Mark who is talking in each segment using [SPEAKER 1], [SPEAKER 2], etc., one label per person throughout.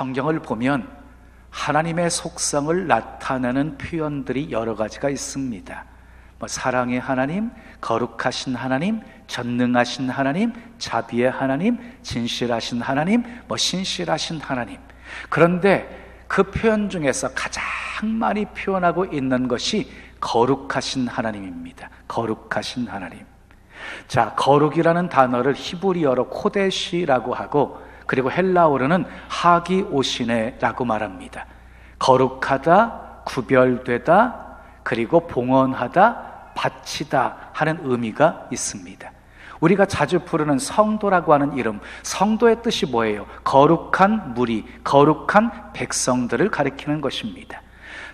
[SPEAKER 1] 성경을 보면 하나님의 속성을 나타내는 표현들이 여러 가지가 있습니다. 사랑의 하나님, 거룩하신 하나님, 전능하신 하나님, 자비의 하나님, 진실하신 하나님, 신실하신 하나님. 그런데 그 표현 중에서 가장 많이 표현하고 있는 것이 거룩하신 하나님입니다. 거룩하신 하나님. 자, 거룩이라는 단어를 히브리어로 코데시라고 하고, 그리고 헬라어로는 하기오시네라고 말합니다. 거룩하다, 구별되다, 그리고 봉헌하다, 바치다 하는 의미가 있습니다. 우리가 자주 부르는 성도라고 하는 이름, 성도의 뜻이 뭐예요? 거룩한 무리, 거룩한 백성들을 가리키는 것입니다.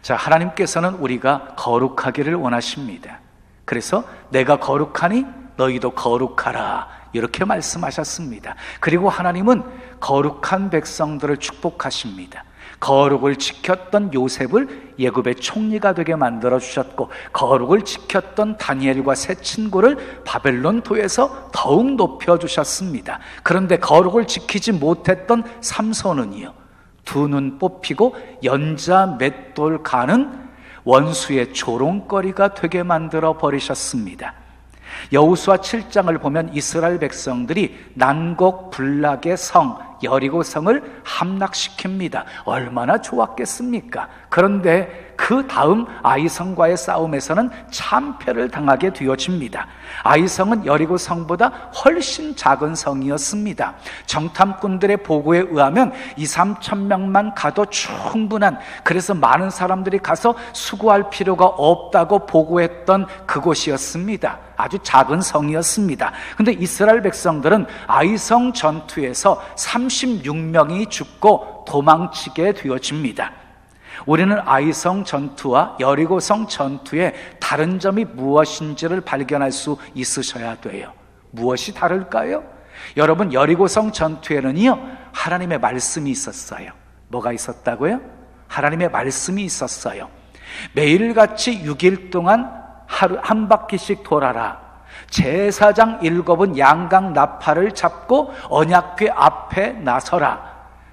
[SPEAKER 1] 자, 하나님께서는 우리가 거룩하기를 원하십니다. 그래서 내가 거룩하니 너희도 거룩하라, 이렇게 말씀하셨습니다. 그리고 하나님은 거룩한 백성들을 축복하십니다. 거룩을 지켰던 요셉을 애굽의 총리가 되게 만들어 주셨고, 거룩을 지켰던 다니엘과 세 친구를 바벨론 도에서 더욱 높여 주셨습니다. 그런데 거룩을 지키지 못했던 삼손은요, 두 눈 뽑히고 연자 맷돌 가는 원수의 조롱거리가 되게 만들어 버리셨습니다. 여호수아 7장을 보면 이스라엘 백성들이 난곡불락의 성 여리고성을 함락시킵니다. 얼마나 좋았겠습니까? 그런데 그 다음 아이성과의 싸움에서는 참패를 당하게 되어집니다. 아이성은 여리고성보다 훨씬 작은 성이었습니다. 정탐꾼들의 보고에 의하면 2-3천 명만 가도 충분한, 그래서 많은 사람들이 가서 수고할 필요가 없다고 보고했던 그곳이었습니다. 아주 작은 성이었습니다. 그런데 이스라엘 백성들은 아이성 전투에서 36명이 죽고 도망치게 되어집니다. 우리는 아이성 전투와 여리고성 전투의 다른 점이 무엇인지를 발견할 수 있으셔야 돼요. 무엇이 다를까요? 여러분, 여리고성 전투에는요, 하나님의 말씀이 있었어요. 뭐가 있었다고요? 하나님의 말씀이 있었어요. 매일같이 6일 동안 하루 한 바퀴씩 돌아라. 제사장 7은 양각 나팔을 잡고 언약궤 앞에 나서라.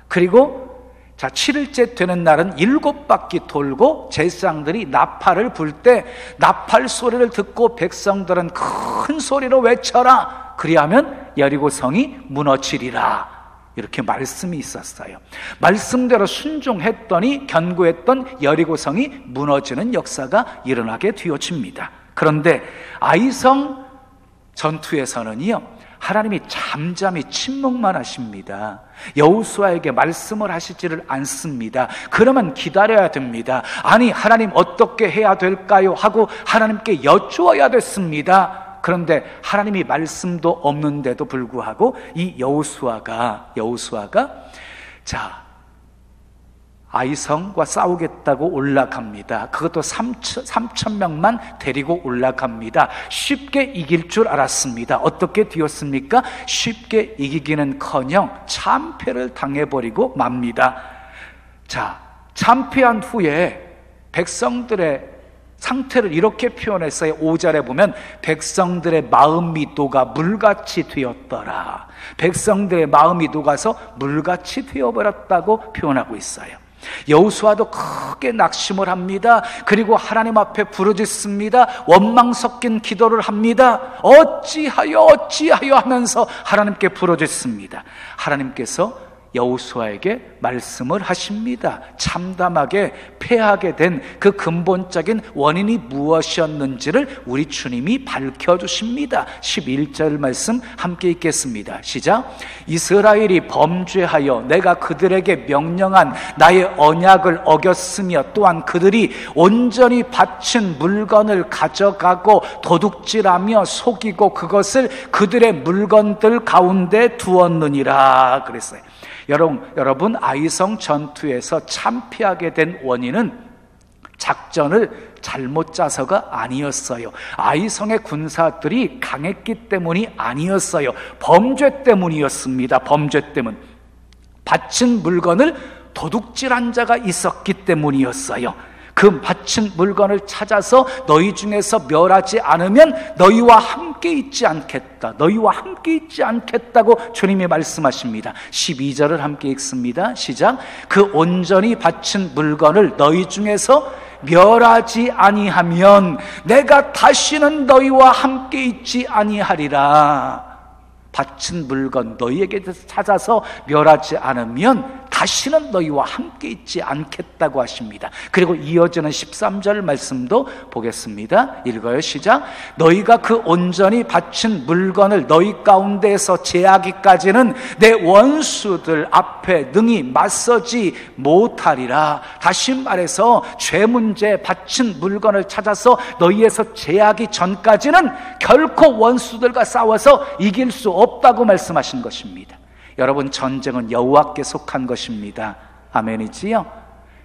[SPEAKER 1] 그리고 7일째 되는 날은 7바퀴 돌고 제사장들이 나팔을 불 때 나팔 소리를 듣고 백성들은 큰 소리로 외쳐라. 그리하면 여리고성이 무너지리라. 이렇게 말씀이 있었어요. 말씀대로 순종했더니 견고했던 여리고성이 무너지는 역사가 일어나게 되어집니다. 그런데 아이성 전투에서는요, 하나님이 잠잠히 침묵만 하십니다. 여호수아에게 말씀을 하시지를 않습니다. 그러면 기다려야 됩니다. 아니, 하나님 어떻게 해야 될까요? 하고 하나님께 여쭈어야 됐습니다. 그런데 하나님이 말씀도 없는데도 불구하고 이 여호수아가 아이성과 싸우겠다고 올라갑니다. 그것도 3천 명만 데리고 올라갑니다. 쉽게 이길 줄 알았습니다. 어떻게 되었습니까? 쉽게 이기기는커녕 참패를 당해버리고 맙니다. 자, 참패한 후에 백성들의 상태를 이렇게 표현했어요. 5절에 보면 백성들의 마음이 녹아 물같이 되었더라. 백성들의 마음이 녹아서 물같이 되어버렸다고 표현하고 있어요. 여호수아도 크게 낙심을 합니다. 그리고 하나님 앞에 부르짖습니다. 원망 섞인 기도를 합니다. 어찌하여 하면서 하나님께 부르짖습니다. 하나님께서 여호수아에게 말씀을 하십니다. 참담하게 패하게 된 그 근본적인 원인이 무엇이었는지를 우리 주님이 밝혀주십니다. 11절 말씀 함께 읽겠습니다. 시작. 이스라엘이 범죄하여 내가 그들에게 명령한 나의 언약을 어겼으며 또한 그들이 온전히 바친 물건을 가져가고 도둑질하며 속이고 그것을 그들의 물건들 가운데 두었느니라 그랬어요. 여러분, 아이성 전투에서 참패하게 된 원인은 작전을 잘못 짜서가 아니었어요. 아이성의 군사들이 강했기 때문이 아니었어요. 범죄 때문이었습니다. 범죄 때문. 바친 물건을 도둑질한 자가 있었기 때문이었어요. 그 바친 물건을 찾아서 너희 중에서 멸하지 않으면 너희와 함께 있지 않겠다. 너희와 함께 있지 않겠다고 주님이 말씀하십니다. 12절을 함께 읽습니다. 시작. 그 온전히 바친 물건을 너희 중에서 멸하지 아니하면 내가 다시는 너희와 함께 있지 아니하리라. 바친 물건 너희에게 찾아서 멸하지 않으면 다시는 너희와 함께 있지 않겠다고 하십니다. 그리고 이어지는 13절 말씀도 보겠습니다. 읽어요. 시작. 너희가 그 온전히 바친 물건을 너희 가운데에서 제하기까지는 내 원수들 앞에 능히 맞서지 못하리라. 다시 말해서 죄 문제 바친 물건을 찾아서 너희에서 제하기 전까지는 결코 원수들과 싸워서 이길 수 없다고 말씀하신 것입니다. 여러분, 전쟁은 여호와께 속한 것입니다. 아멘이지요?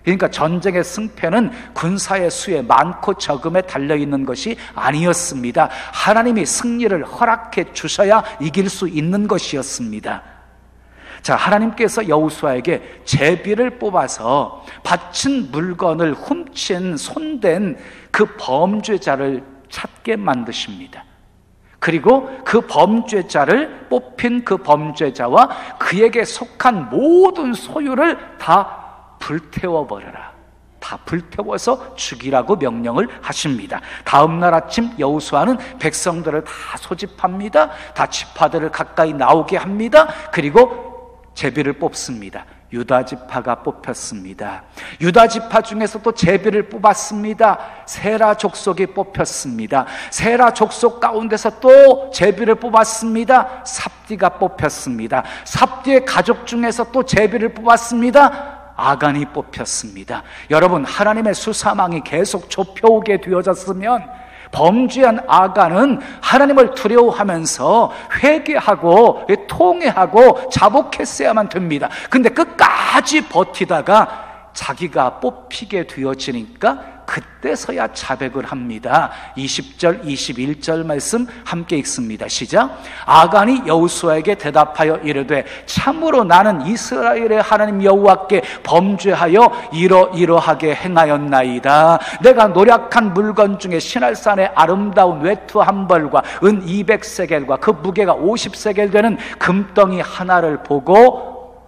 [SPEAKER 1] 그러니까 전쟁의 승패는 군사의 수에 많고 적음에 달려있는 것이 아니었습니다. 하나님이 승리를 허락해 주셔야 이길 수 있는 것이었습니다. 자, 하나님께서 여호수아에게 제비를 뽑아서 바친 물건을 훔친 손댄 그 범죄자를 찾게 만드십니다. 그리고 그 범죄자를 뽑힌 그 범죄자와 그에게 속한 모든 소유를 다 불태워버려라. 다 불태워서 죽이라고 명령을 하십니다. 다음 날 아침 여호수아는 백성들을 다 소집합니다. 다 지파들을 가까이 나오게 합니다. 그리고 제비를 뽑습니다. 유다 지파가 뽑혔습니다. 유다 지파 중에서 또 제비를 뽑았습니다. 세라 족속이 뽑혔습니다. 세라 족속 가운데서 또 제비를 뽑았습니다. 삽디가 뽑혔습니다. 삽디의 가족 중에서 또 제비를 뽑았습니다. 아간이 뽑혔습니다. 여러분, 하나님의 수사망이 계속 좁혀오게 되어졌으면 범죄한 아간은 하나님을 두려워하면서 회개하고 통회하고 자복했어야만 됩니다. 근데 끝까지 버티다가 자기가 뽑히게 되어지니까 그때서야 자백을 합니다. 20절 21절 말씀 함께 읽습니다. 시작. 아간이 여호수아에게 대답하여 이르되 참으로 나는 이스라엘의 하나님 여호와께 범죄하여 이러이러하게 행하였나이다. 내가 노략한 물건 중에 시날산의 아름다운 외투 한 벌과 은 200세겔과 그 무게가 50세겔 되는 금덩이 하나를 보고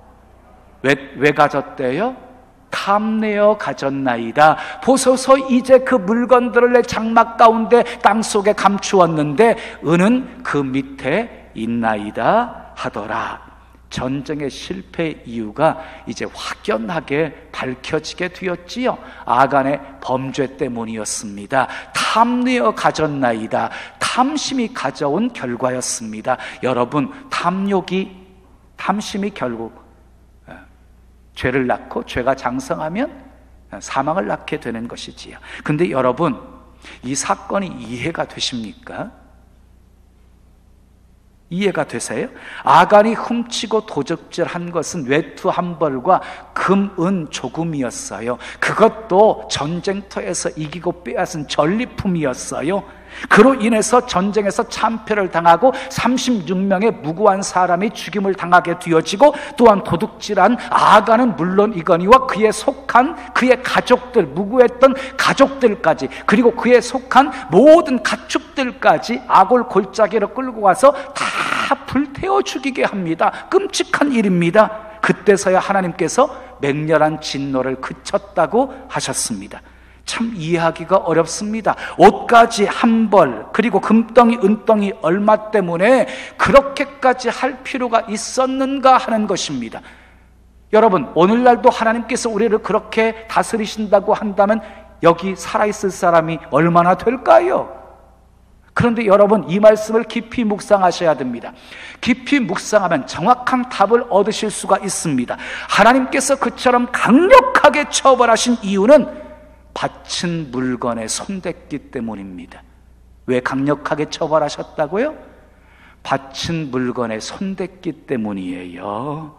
[SPEAKER 1] 왜 가졌대요? 탐내어 가졌나이다. 보소서 이제 그 물건들을 내 장막 가운데 땅속에 감추었는데 은은 그 밑에 있나이다 하더라. 전쟁의 실패 이유가 이제 확연하게 밝혀지게 되었지요. 아간의 범죄 때문이었습니다. 탐내어 가졌나이다. 탐심이 가져온 결과였습니다. 여러분, 탐심이 결국 죄를 낳고 죄가 장성하면 사망을 낳게 되는 것이지요. 근데 여러분, 이 사건이 이해가 되십니까? 이해가 되세요? 아간이 훔치고 도적질한 것은 외투 한 벌과 금, 은 조금이었어요. 그것도 전쟁터에서 이기고 빼앗은 전리품이었어요. 그로 인해서 전쟁에서 참패를 당하고 36명의 무고한 사람이 죽임을 당하게 되어지고, 또한 도둑질한 아간은 물론 이거니와 그에 속한 그의 가족들, 무고했던 가족들까지, 그리고 그에 속한 모든 가축들까지 아골 골짜기로 끌고 가서 다 불태워 죽이게 합니다. 끔찍한 일입니다. 그때서야 하나님께서 맹렬한 진노를 그쳤다고 하셨습니다. 참 이해하기가 어렵습니다. 옷가지 한 벌, 그리고 금덩이 은덩이 얼마 때문에 그렇게까지 할 필요가 있었는가 하는 것입니다. 여러분, 오늘날도 하나님께서 우리를 그렇게 다스리신다고 한다면 여기 살아있을 사람이 얼마나 될까요? 그런데 여러분, 이 말씀을 깊이 묵상하셔야 됩니다. 깊이 묵상하면 정확한 답을 얻으실 수가 있습니다. 하나님께서 그처럼 강력하게 처벌하신 이유는 바친 물건에 손댔기 때문입니다. 왜 강력하게 처벌하셨다고요? 바친 물건에 손댔기 때문이에요.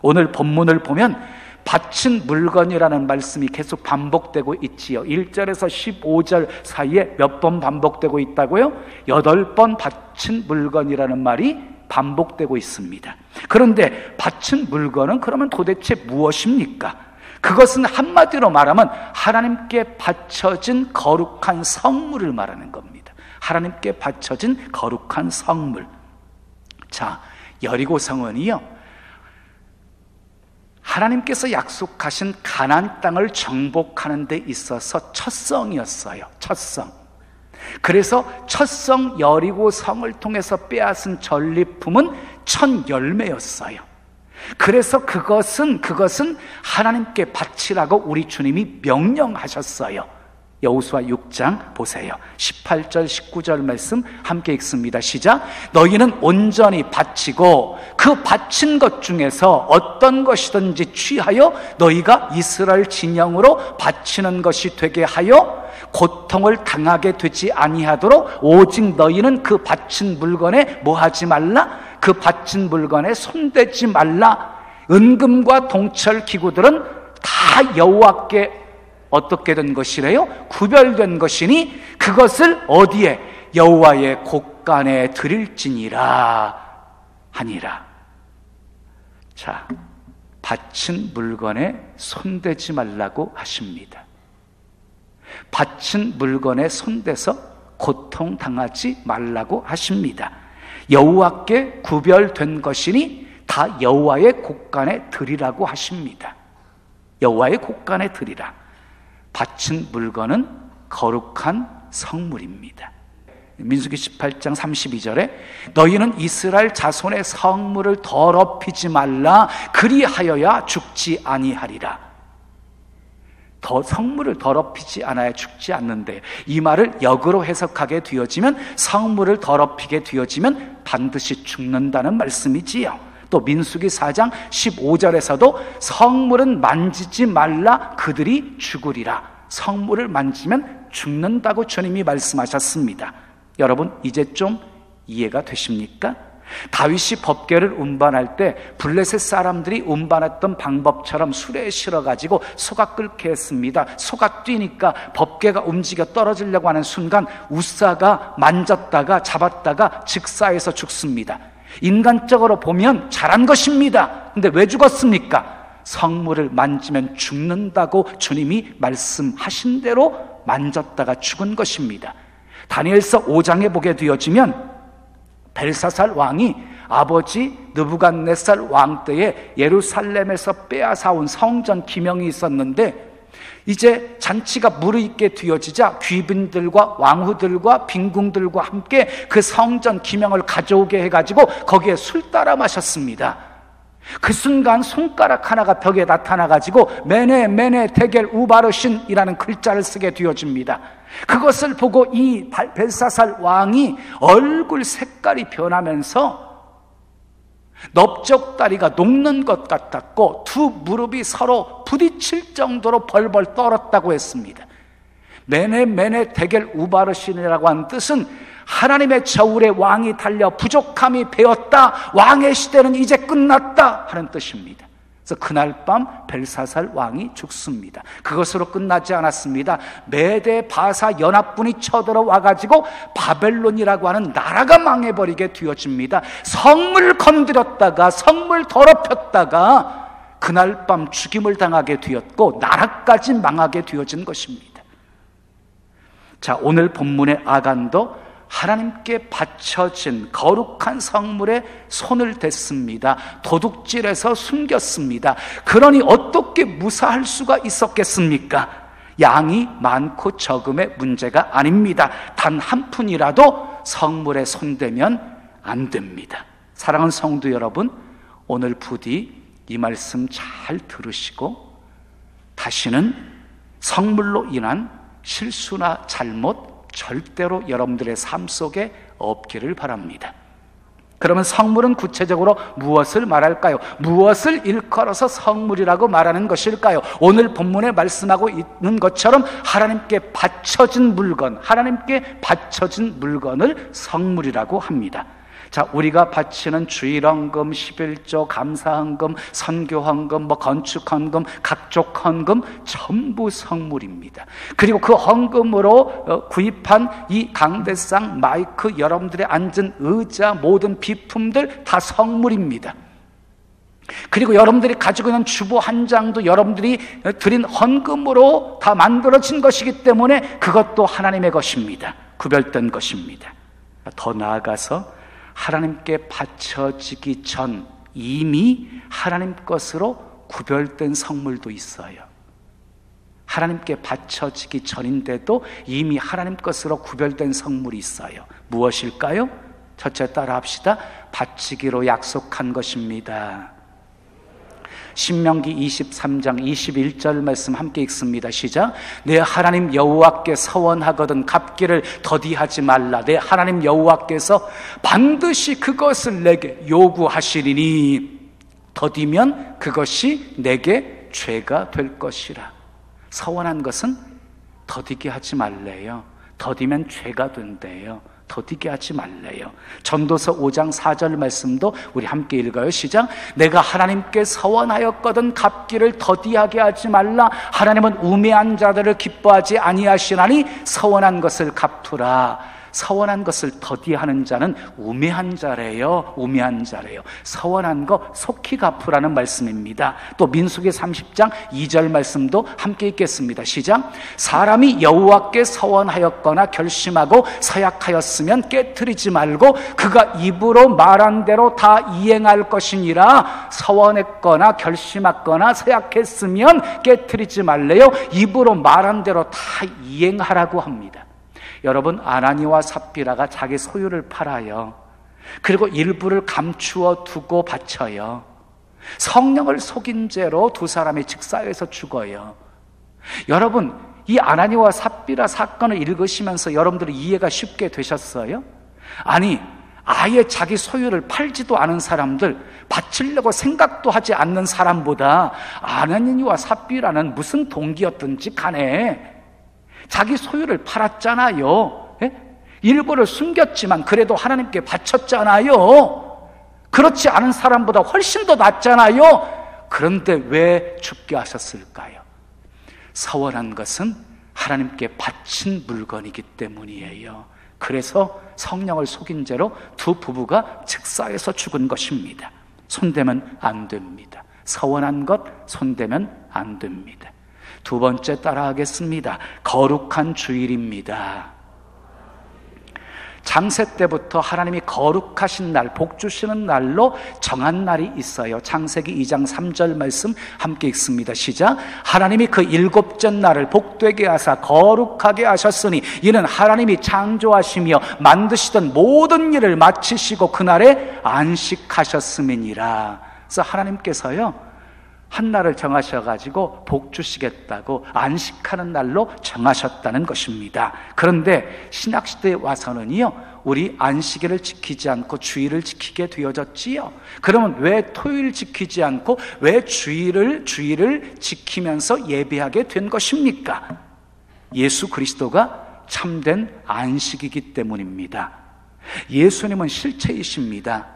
[SPEAKER 1] 오늘 본문을 보면 바친 물건이라는 말씀이 계속 반복되고 있지요. 1절에서 15절 사이에 몇 번 반복되고 있다고요? 8번 바친 물건이라는 말이 반복되고 있습니다. 그런데 바친 물건은 그러면 도대체 무엇입니까? 그것은 한마디로 말하면 하나님께 바쳐진 거룩한 성물을 말하는 겁니다. 하나님께 바쳐진 거룩한 성물. 자, 여리고 성은이요, 하나님께서 약속하신 가나안 땅을 정복하는 데 있어서 첫 성이었어요. 첫 성. 그래서 첫 성 여리고 성을 통해서 빼앗은 전리품은 첫 열매였어요. 그래서 그것은 하나님께 바치라고 우리 주님이 명령하셨어요. 여호수아 6장 보세요. 18절 19절 말씀 함께 읽습니다. 시작. 너희는 온전히 바치고 그 바친 것 중에서 어떤 것이든지 취하여 너희가 이스라엘 진영으로 바치는 것이 되게 하여 고통을 당하게 되지 아니하도록 오직 너희는 그 바친 물건에 뭐하지 말라? 그 바친 물건에 손대지 말라. 은금과 동철 기구들은 다 여호와께 어떻게 된 것이래요? 구별된 것이니 그것을 어디에? 여호와의 곳간에 드릴지니라 하니라. 자, 바친 물건에 손대지 말라고 하십니다. 바친 물건에 손대서 고통당하지 말라고 하십니다. 여호와께 구별된 것이니 다 여호와의 곳간에 드리라고 하십니다. 여호와의 곳간에 드리라. 바친 물건은 거룩한 성물입니다. 민수기 18장 32절에 너희는 이스라엘 자손의 성물을 더럽히지 말라. 그리하여야 죽지 아니하리라. 성물을 더럽히지 않아야 죽지 않는데, 이 말을 역으로 해석하게 되어지면 성물을 더럽히게 되어지면 반드시 죽는다는 말씀이지요. 또 민수기 4장 15절에서도 성물은 만지지 말라. 그들이 죽으리라. 성물을 만지면 죽는다고 주님이 말씀하셨습니다. 여러분, 이제 좀 이해가 되십니까? 다윗이 법궤를 운반할 때 블레셋 사람들이 운반했던 방법처럼 수레에 실어가지고 소가 끓게 했습니다. 소가 뛰니까 법궤가 움직여 떨어지려고 하는 순간 우사가 만졌다가 잡았다가 직사해서 죽습니다. 인간적으로 보면 잘한 것입니다. 근데 왜 죽었습니까? 성물을 만지면 죽는다고 주님이 말씀하신 대로 만졌다가 죽은 것입니다. 다니엘서 5장에 보게 되어지면 벨사살 왕이 아버지 느부갓네살 왕 때에 예루살렘에서 빼앗아온 성전 기명이 있었는데, 이제 잔치가 무르익게 되어지자 귀빈들과 왕후들과 빈궁들과 함께 그 성전 기명을 가져오게 해가지고 거기에 술 따라 마셨습니다. 그 순간 손가락 하나가 벽에 나타나가지고 메네 메네 테겔 우바르신이라는 글자를 쓰게 되어집니다. 그것을 보고 이 벨사살 왕이 얼굴 색깔이 변하면서 넓적다리가 녹는 것 같았고 두 무릎이 서로 부딪힐 정도로 벌벌 떨었다고 했습니다. 메네 메네 테겔 우바르신이라고 한 뜻은 하나님의 저울에 왕이 달려 부족함이 배었다, 왕의 시대는 이제 끝났다 하는 뜻입니다. 그래서 그날 밤 벨사살 왕이 죽습니다. 그것으로 끝나지 않았습니다. 메대 바사 연합군이 쳐들어와가지고 바벨론이라고 하는 나라가 망해버리게 되어집니다. 성물 건드렸다가 성물 더럽혔다가 그날 밤 죽임을 당하게 되었고 나라까지 망하게 되어진 것입니다. 자, 오늘 본문의 아간도 하나님께 바쳐진 거룩한 성물에 손을 댔습니다. 도둑질해서 숨겼습니다. 그러니 어떻게 무사할 수가 있었겠습니까? 양이 많고 적음의 문제가 아닙니다. 단 한 푼이라도 성물에 손대면 안 됩니다. 사랑하는 성도 여러분, 오늘 부디 이 말씀 잘 들으시고 다시는 성물로 인한 실수나 잘못 절대로 여러분들의 삶 속에 없기를 바랍니다. 그러면 성물은 구체적으로 무엇을 말할까요? 무엇을 일컬어서 성물이라고 말하는 것일까요? 오늘 본문에 말씀하고 있는 것처럼 하나님께 바쳐진 물건, 하나님께 바쳐진 물건을 성물이라고 합니다. 자, 우리가 바치는 주일헌금, 11조, 감사헌금, 선교헌금, 건축헌금, 각종 헌금 전부 성물입니다. 그리고 그 헌금으로 구입한 이 강대상, 마이크, 여러분들의 앉은 의자, 모든 비품들 다 성물입니다. 그리고 여러분들이 가지고 있는 주보 한 장도 여러분들이 드린 헌금으로 다 만들어진 것이기 때문에 그것도 하나님의 것입니다. 구별된 것입니다. 더 나아가서 하나님께 바쳐지기 전 이미 하나님 것으로 구별된 성물도 있어요. 하나님께 바쳐지기 전인데도 이미 하나님 것으로 구별된 성물이 있어요. 무엇일까요? 첫째 따라 합시다. 바치기로 약속한 것입니다. 신명기 23장 21절 말씀 함께 읽습니다. 시작. 내 하나님 여호와께 서원하거든 갚기를 더디하지 말라. 내 하나님 여호와께서 반드시 그것을 내게 요구하시리니 더디면 그것이 내게 죄가 될 것이라. 서원한 것은 더디게 하지 말래요. 더디면 죄가 된대요. 더디게 하지 말래요. 전도서 5장 4절 말씀도 우리 함께 읽어요. 시작. 내가 하나님께 서원하였거든 갚기를 더디하게 하지 말라. 하나님은 우매한 자들을 기뻐하지 아니하시나니 서원한 것을 갚으라. 서원한 것을 더디하는 자는 우매한 자래요. 우매한 자래요. 서원한 거 속히 갚으라는 말씀입니다. 또 민수기 30장 2절 말씀도 함께 읽겠습니다. 시작. 사람이 여호와께 서원하였거나 결심하고 서약하였으면 깨트리지 말고 그가 입으로 말한 대로 다 이행할 것이니라. 서원했거나 결심했거나 서약했으면 깨트리지 말래요. 입으로 말한 대로 다 이행하라고 합니다. 여러분, 아나니와 삽비라가 자기 소유를 팔아요. 그리고 일부를 감추어 두고 바쳐요. 성령을 속인 죄로 두 사람이 직사해서 죽어요. 여러분, 이 아나니와 삽비라 사건을 읽으시면서 여러분들이 이해가 쉽게 되셨어요? 아니, 아예 자기 소유를 팔지도 않은 사람들, 바치려고 생각도 하지 않는 사람보다 아나니와 삽비라는 무슨 동기였든지 간에 자기 소유를 팔았잖아요. 예? 일부를 숨겼지만 그래도 하나님께 바쳤잖아요. 그렇지 않은 사람보다 훨씬 더 낫잖아요. 그런데 왜 죽게 하셨을까요? 서원한 것은 하나님께 바친 물건이기 때문이에요. 그래서 성령을 속인 죄로 두 부부가 즉사해서 죽은 것입니다. 손대면 안 됩니다. 서원한 것 손대면 안 됩니다. 두 번째 따라하겠습니다. 거룩한 주일입니다. 창세 때부터 하나님이 거룩하신 날, 복 주시는 날로 정한 날이 있어요. 창세기 2장 3절 말씀 함께 읽습니다. 시작. 하나님이 그 일곱째 날을 복되게 하사 거룩하게 하셨으니 이는 하나님이 창조하시며 만드시던 모든 일을 마치시고 그날에 안식하셨음이니라. 그래서 하나님께서요, 한 날을 정하셔가지고 복 주시겠다고 안식하는 날로 정하셨다는 것입니다. 그런데 신약시대에 와서는요, 우리 안식일을 지키지 않고 주일을 지키게 되어졌지요. 그러면 왜 토요일 지키지 않고 왜 주일을 지키면서 예배하게 된 것입니까? 예수 그리스도가 참된 안식이기 때문입니다. 예수님은 실체이십니다.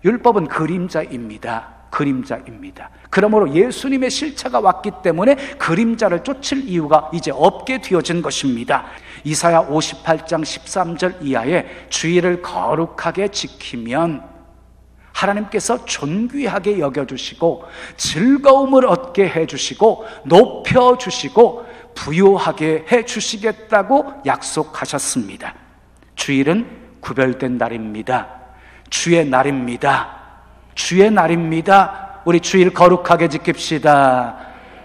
[SPEAKER 1] 율법은 그림자입니다. 그림자입니다. 그러므로 예수님의 실체가 왔기 때문에 그림자를 쫓을 이유가 이제 없게 되어진 것입니다. 이사야 58장 13절 이하에 주일을 거룩하게 지키면 하나님께서 존귀하게 여겨주시고 즐거움을 얻게 해주시고 높여주시고 부요하게 해주시겠다고 약속하셨습니다. 주일은 구별된 날입니다. 주의 날입니다. 주의 날입니다. 우리 주일 거룩하게 지킵시다.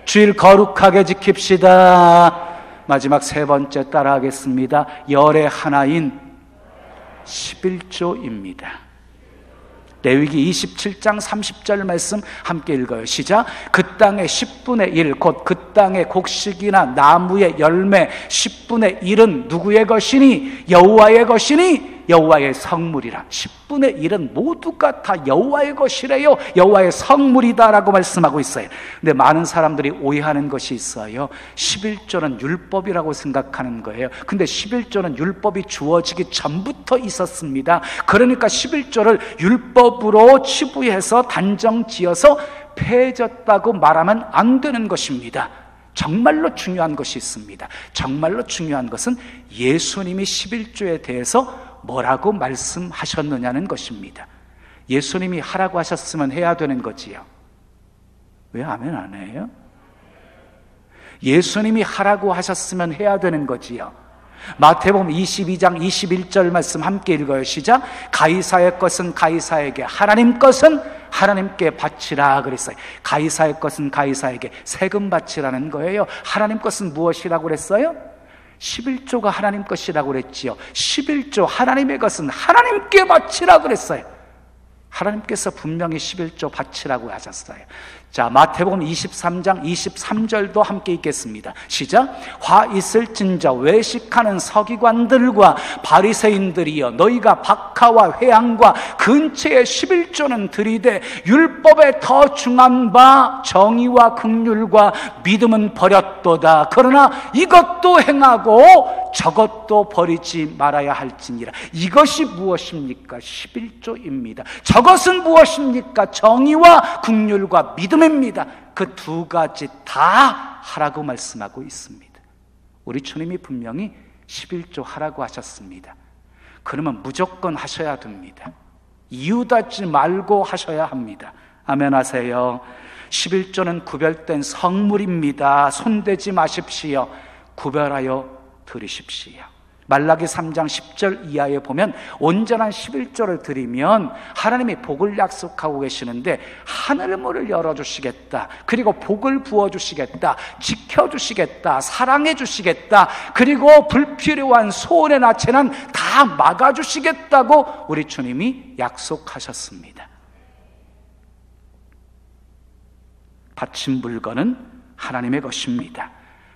[SPEAKER 1] 주일 거룩하게 지킵시다. 마지막 세 번째 따라하겠습니다. 열의 하나인 11조입니다. 레위기 27장 30절 말씀 함께 읽어요. 시작. 그 땅의 10분의 1, 곧 그 땅의 곡식이나 나무의 열매 10분의 1은 누구의 것이니? 여호와의 것이니 여호와의 성물이라. 10분의 1은 모두가 다 여호와의 것이래요. 여호와의 성물이다라고 말씀하고 있어요. 근데 많은 사람들이 오해하는 것이 있어요. 11조는 율법이라고 생각하는 거예요. 근데 11조는 율법이 주어지기 전부터 있었습니다. 그러니까 11조를 율법으로 치부해서 단정 지어서 폐해졌다고 말하면 안 되는 것입니다. 정말로 중요한 것이 있습니다. 정말로 중요한 것은 예수님이 11조에 대해서 뭐라고 말씀하셨느냐는 것입니다. 예수님이 하라고 하셨으면 해야 되는 거지요. 왜 아멘 안 해요? 예수님이 하라고 하셨으면 해야 되는 거지요. 마태복음 22장 21절 말씀 함께 읽어요. 시작. 가이사의 것은 가이사에게, 하나님 것은 하나님께 바치라 그랬어요. 가이사의 것은 가이사에게 세금 바치라는 거예요. 하나님 것은 무엇이라고 그랬어요? 11조가 하나님 것이라고 그랬지요. 11조 하나님의 것은 하나님께 바치라 그랬어요. 하나님께서 분명히 11조 바치라고 하셨어요. 자, 마태복음 23장 23절도 함께 읽겠습니다. 시작. 화 있을진저 외식하는 서기관들과 바리새인들이여, 너희가 박하와 회향과 근처에 11조는 들이되 율법에 더 중한 바 정의와 긍휼과 믿음은 버렸도다. 그러나 이것도 행하고 저것도 버리지 말아야 할지니라. 이것이 무엇입니까? 11조입니다. 저것은 무엇입니까? 정의와 긍휼과 믿음입니다. 그 두 가지 다 하라고 말씀하고 있습니다. 우리 주님이 분명히 11조 하라고 하셨습니다. 그러면 무조건 하셔야 됩니다. 이유 따지 말고 하셔야 합니다. 아멘 하세요. 11조는 구별된 성물입니다. 손대지 마십시오. 구별하여 드리십시오. 말라기 3장 10절 이하에 보면 온전한 11조를 드리면 하나님이 복을 약속하고 계시는데 하늘문을 열어주시겠다, 그리고 복을 부어주시겠다, 지켜주시겠다, 사랑해주시겠다, 그리고 불필요한 소원이나 재난 다 막아주시겠다고 우리 주님이 약속하셨습니다. 바친 물건은 하나님의 것입니다.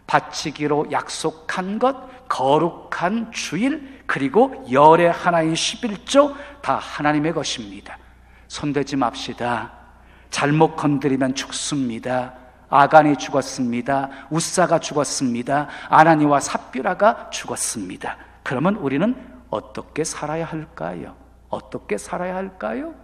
[SPEAKER 1] 바치기로 약속한 것, 거룩한 주일, 그리고 열의 하나인 11조 다 하나님의 것입니다. 손대지 맙시다. 잘못 건드리면 죽습니다. 아간이 죽었습니다. 우사가 죽었습니다. 아나니와 삽비라가 죽었습니다. 그러면 우리는 어떻게 살아야 할까요? 어떻게 살아야 할까요?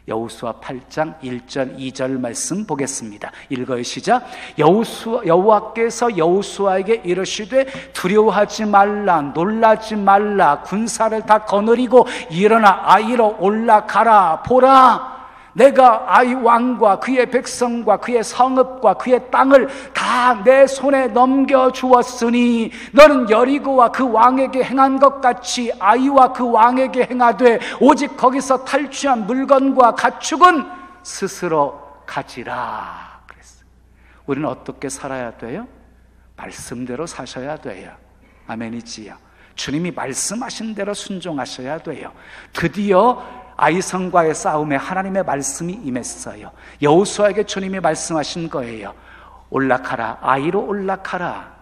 [SPEAKER 1] 여호수아 8장 1절 2절 말씀 보겠습니다. 읽어요. 시작. 여호와께서 여호수아에게 이르시되 두려워하지 말라, 놀라지 말라, 군사를 다 거느리고 일어나 아이로 올라가라. 보라, 내가 아이 왕과 그의 백성과 그의 성읍과 그의 땅을 다 내 손에 넘겨주었으니 너는 여리고와 그 왕에게 행한 것 같이 아이와 그 왕에게 행하되 오직 거기서 탈취한 물건과 가축은 스스로 가지라 그랬어요. 우리는 어떻게 살아야 돼요? 말씀대로 사셔야 돼요. 아멘이지요. 주님이 말씀하신 대로 순종하셔야 돼요. 드디어 아이성과의 싸움에 하나님의 말씀이 임했어요. 여호수아에게 주님이 말씀하신 거예요. 올라가라, 아이로 올라가라.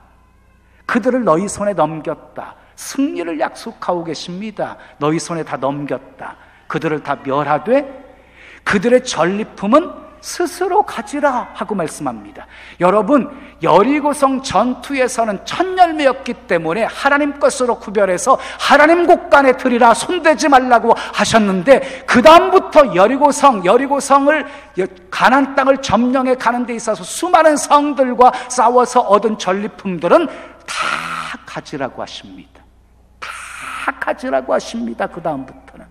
[SPEAKER 1] 그들을 너희 손에 넘겼다. 승리를 약속하고 계십니다. 너희 손에 다 넘겼다. 그들을 다 멸하되 그들의 전리품은 스스로 가지라 하고 말씀합니다. 여러분, 여리고성 전투에서는 첫 열매였기 때문에 하나님 것으로 구별해서 하나님 곳간에 드리라, 손대지 말라고 하셨는데 그 다음부터 여리고성을 가나안 땅을 점령해 가는 데 있어서 수많은 성들과 싸워서 얻은 전리품들은 다 가지라고 하십니다. 다 가지라고 하십니다. 그 다음부터는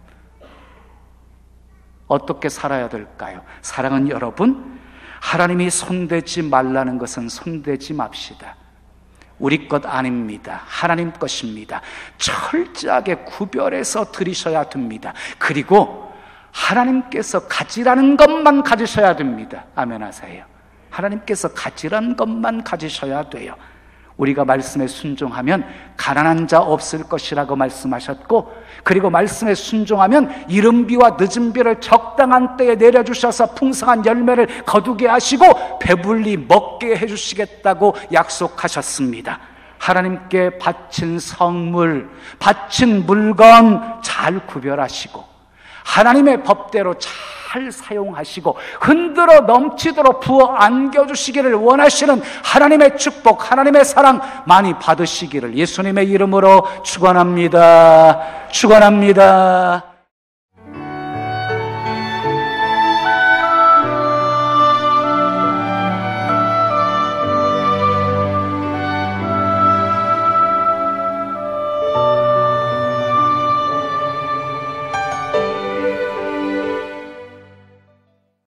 [SPEAKER 1] 어떻게 살아야 될까요? 사랑하는 여러분, 하나님이 손대지 말라는 것은 손대지 맙시다. 우리 것 아닙니다. 하나님 것입니다. 철저하게 구별해서 드리셔야 됩니다. 그리고 하나님께서 가지라는 것만 가지셔야 됩니다. 아멘 하세요. 하나님께서 가지라는 것만 가지셔야 돼요. 우리가 말씀에 순종하면 가난한 자 없을 것이라고 말씀하셨고, 그리고 말씀에 순종하면 이른 비와 늦은 비를 적당한 때에 내려주셔서 풍성한 열매를 거두게 하시고 배불리 먹게 해주시겠다고 약속하셨습니다. 하나님께 바친 성물, 바친 물건 잘 구별하시고 하나님의 법대로 잘 사용하시고 흔들어 넘치도록 부어 안겨주시기를 원하시는 하나님의 축복, 하나님의 사랑 많이 받으시기를 예수님의 이름으로 축원합니다. 축원합니다.